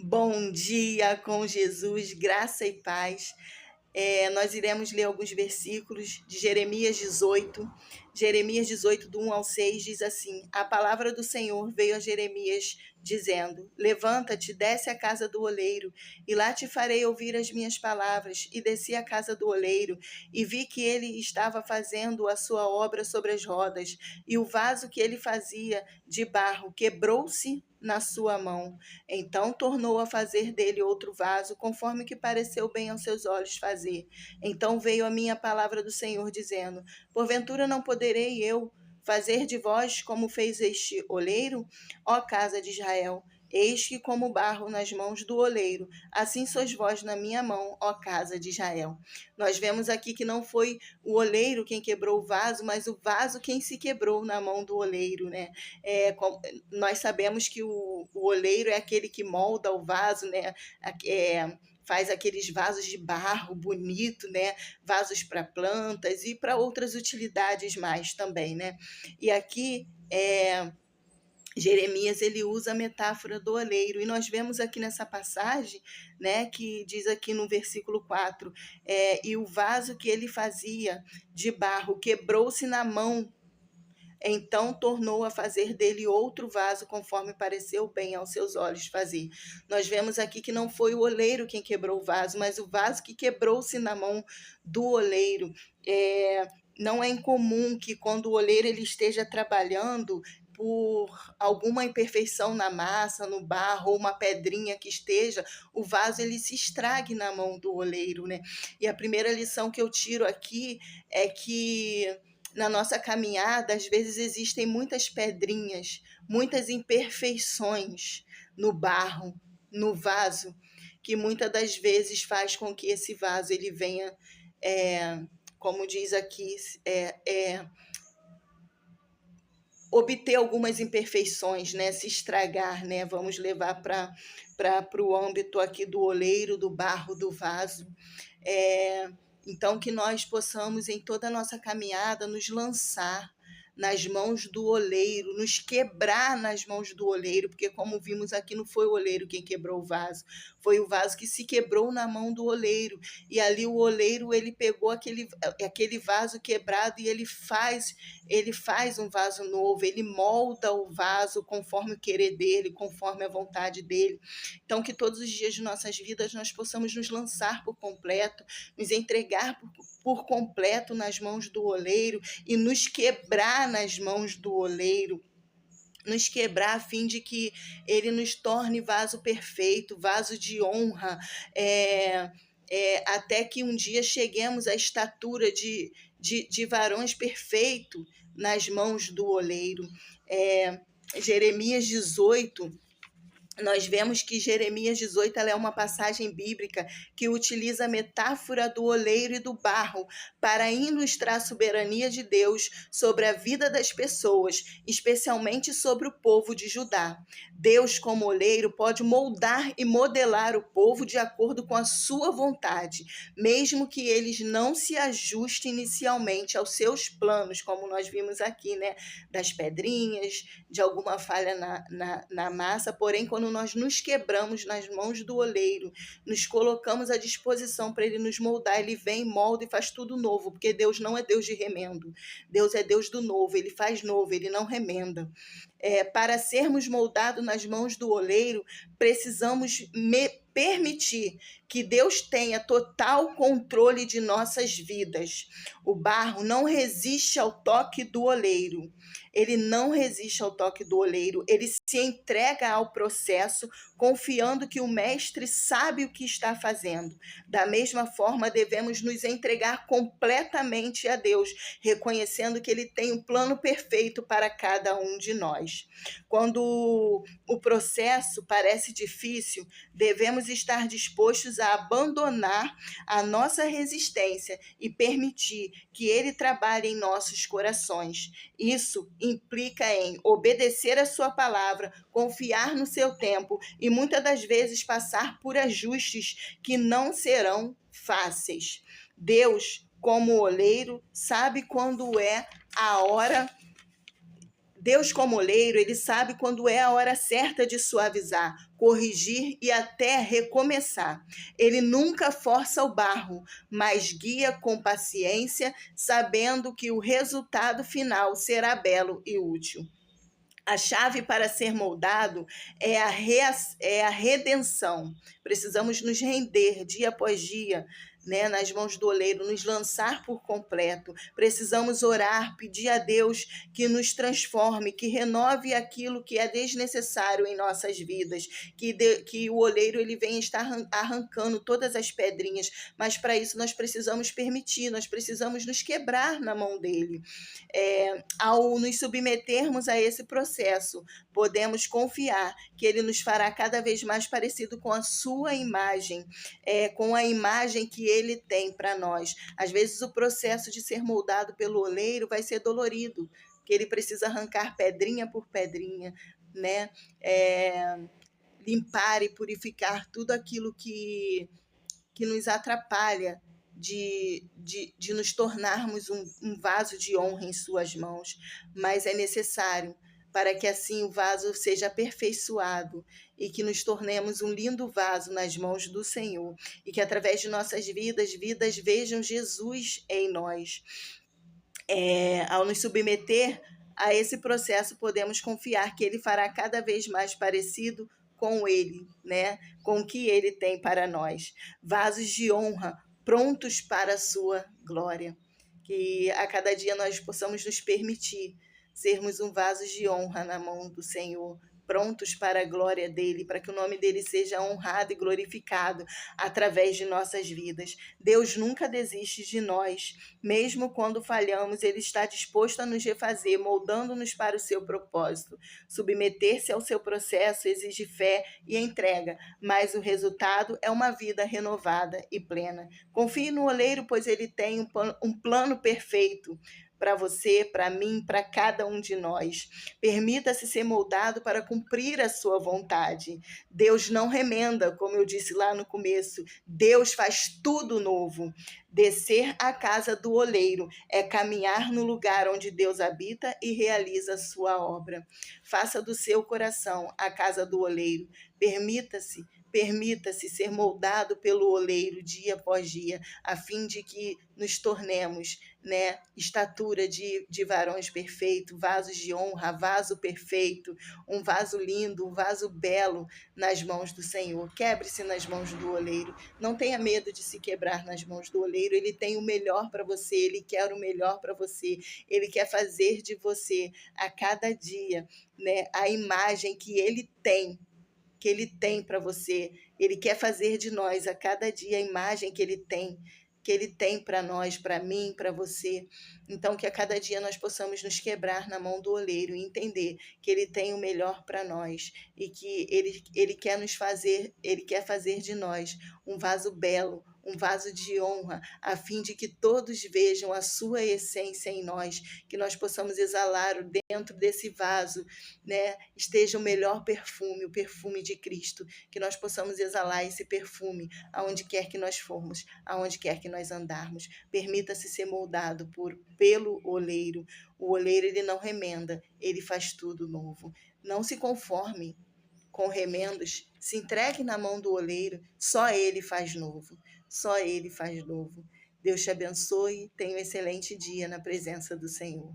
Bom dia com Jesus, graça e paz. Nós iremos ler alguns versículos de Jeremias 18. Jeremias 18, do 1 ao 6, diz assim: A palavra do Senhor veio a Jeremias, dizendo: Levanta-te, desce à casa do oleiro, e lá te farei ouvir as minhas palavras. E desci à casa do oleiro, e vi que ele estava fazendo a sua obra sobre as rodas, e o vaso que ele fazia de barro quebrou-se na sua mão. Então tornou a fazer dele outro vaso, conforme que pareceu bem aos seus olhos fazer. Então veio a minha palavra do Senhor, dizendo: Porventura não poderei eu fazer de vós como fez este oleiro, ó casa de Israel? Eis que como barro nas mãos do oleiro, assim sois vós na minha mão, ó casa de Israel. Nós vemos aqui que não foi o oleiro quem quebrou o vaso, mas o vaso quem se quebrou na mão do oleiro, né? Nós sabemos que o oleiro é aquele que molda o vaso, né? Faz aqueles vasos de barro bonito, né? Vasos para plantas e para outras utilidades mais também, né? E aqui Jeremias ele usa a metáfora do oleiro, e nós vemos aqui nessa passagem, né, que diz aqui no versículo 4, e o vaso que ele fazia de barro quebrou-se na mão. Então tornou a fazer dele outro vaso, conforme pareceu bem aos seus olhos fazer. Nós vemos aqui que não foi o oleiro quem quebrou o vaso, mas o vaso que quebrou-se na mão do oleiro. Não é incomum que quando o oleiro ele esteja trabalhando por alguma imperfeição na massa, no barro, ou uma pedrinha que esteja, o vaso ele se estrague na mão do oleiro, né? E a primeira lição que eu tiro aqui é que na nossa caminhada, às vezes existem muitas pedrinhas, muitas imperfeições no barro, no vaso, que muitas das vezes faz com que esse vaso ele venha, como diz aqui, obter algumas imperfeições, né? Se estragar, né? Vamos levar para o âmbito aqui do oleiro, do barro, do vaso. Então, que nós possamos, em toda a nossa caminhada, nos lançar nas mãos do oleiro, nos quebrar nas mãos do oleiro, porque como vimos aqui, não foi o oleiro quem quebrou o vaso, foi o vaso que se quebrou na mão do oleiro, e ali o oleiro, ele pegou aquele vaso quebrado e ele faz um vaso novo, ele molda o vaso conforme o querer dele, conforme a vontade dele. Então, que todos os dias de nossas vidas nós possamos nos lançar por completo, nos entregar por completo nas mãos do oleiro e nos quebrar nas mãos do oleiro, nos quebrar a fim de que ele nos torne vaso perfeito, vaso de honra, até que um dia cheguemos à estatura de varões perfeitos nas mãos do oleiro. Jeremias 18, nós vemos que Jeremias 18 ela é uma passagem bíblica que utiliza a metáfora do oleiro e do barro para ilustrar a soberania de Deus sobre a vida das pessoas, especialmente sobre o povo de Judá. Deus, como oleiro, pode moldar e modelar o povo de acordo com a sua vontade, mesmo que eles não se ajustem inicialmente aos seus planos, como nós vimos aqui, né? Das pedrinhas, de alguma falha na massa, porém, quando nós nos quebramos nas mãos do oleiro, nos colocamos à disposição para ele nos moldar, ele vem, molda e faz tudo novo, porque Deus não é Deus de remendo, Deus é Deus do novo, ele faz novo, ele não remenda. Para sermos moldados nas mãos do oleiro, precisamos permitir que Deus tenha total controle de nossas vidas. O barro não resiste ao toque do oleiro. Ele não resiste ao toque do oleiro, ele se entrega ao processo, confiando que o mestre sabe o que está fazendo. Da mesma forma, devemos nos entregar completamente a Deus, reconhecendo que ele tem um plano perfeito para cada um de nós. Quando o processo parece difícil, devemos estar dispostos a abandonar a nossa resistência e permitir que ele trabalhe em nossos corações. Isso implica em obedecer a sua palavra, confiar no seu tempo e muitas das vezes passar por ajustes que não serão fáceis. Deus, como oleiro, sabe quando é a hora. Deus, como oleiro, ele sabe quando é a hora certa de suavizar, corrigir e até recomeçar. Ele nunca força o barro, mas guia com paciência, sabendo que o resultado final será belo e útil. A chave para ser moldado é a redenção. Precisamos nos render dia após dia, né, nas mãos do oleiro, nos lançar por completo. Precisamos orar, pedir a Deus que nos transforme, que renove aquilo que é desnecessário em nossas vidas, que o oleiro ele venha estar arrancando todas as pedrinhas, mas para isso nós precisamos permitir, nós precisamos nos quebrar na mão dele. Ao nos submetermos a esse processo, podemos confiar que ele nos fará cada vez mais parecido com a sua imagem, com a imagem que ele tem para nós. Às vezes o processo de ser moldado pelo oleiro vai ser dolorido, que ele precisa arrancar pedrinha por pedrinha, né? Limpar e purificar tudo aquilo que nos atrapalha de nos tornarmos um vaso de honra em suas mãos, mas é necessário para que assim o vaso seja aperfeiçoado e que nos tornemos um lindo vaso nas mãos do Senhor e que através de nossas vidas vejam Jesus em nós. Ao nos submeter a esse processo, podemos confiar que ele fará cada vez mais parecido com ele, né? Com o que ele tem para nós. Vasos de honra, prontos para a sua glória. Que a cada dia nós possamos nos permitir sermos um vaso de honra na mão do Senhor, prontos para a glória dele, para que o nome dele seja honrado e glorificado através de nossas vidas. Deus nunca desiste de nós, mesmo quando falhamos, ele está disposto a nos refazer, moldando-nos para o seu propósito. Submeter-se ao seu processo exige fé e entrega, mas o resultado é uma vida renovada e plena. Confie no oleiro, pois ele tem um plano perfeito para você, para mim, para cada um de nós. Permita-se ser moldado para cumprir a sua vontade. Deus não remenda, como eu disse lá no começo. Deus faz tudo novo. Descer à casa do oleiro é caminhar no lugar onde Deus habita e realiza a sua obra. Faça do seu coração a casa do oleiro. Permita-se ser moldado pelo oleiro dia após dia, a fim de que nos tornemos, né, estatura de varões perfeitos, vasos de honra, vaso perfeito, um vaso lindo, um vaso belo nas mãos do Senhor. Quebre-se nas mãos do oleiro. Não tenha medo de se quebrar nas mãos do oleiro. Ele tem o melhor para você, ele quer o melhor para você. Ele quer fazer de você a cada dia, né, a imagem que ele tem para você. Ele quer fazer de nós a cada dia a imagem que ele tem para nós, para mim, para você. Então, que a cada dia nós possamos nos quebrar na mão do oleiro e entender que ele tem o melhor para nós e que ele quer ele quer fazer de nós um vaso belo, um vaso de honra, a fim de que todos vejam a sua essência em nós, que nós possamos exalar dentro desse vaso, né? Esteja o melhor perfume, o perfume de Cristo, que nós possamos exalar esse perfume aonde quer que nós formos, aonde quer que nós andarmos. Permita-se ser moldado pelo oleiro. O oleiro ele não remenda, ele faz tudo novo. Não se conforme com remendos, se entregue na mão do oleiro, só ele faz novo. Só ele faz novo. Deus te abençoe, tenha um excelente dia na presença do Senhor.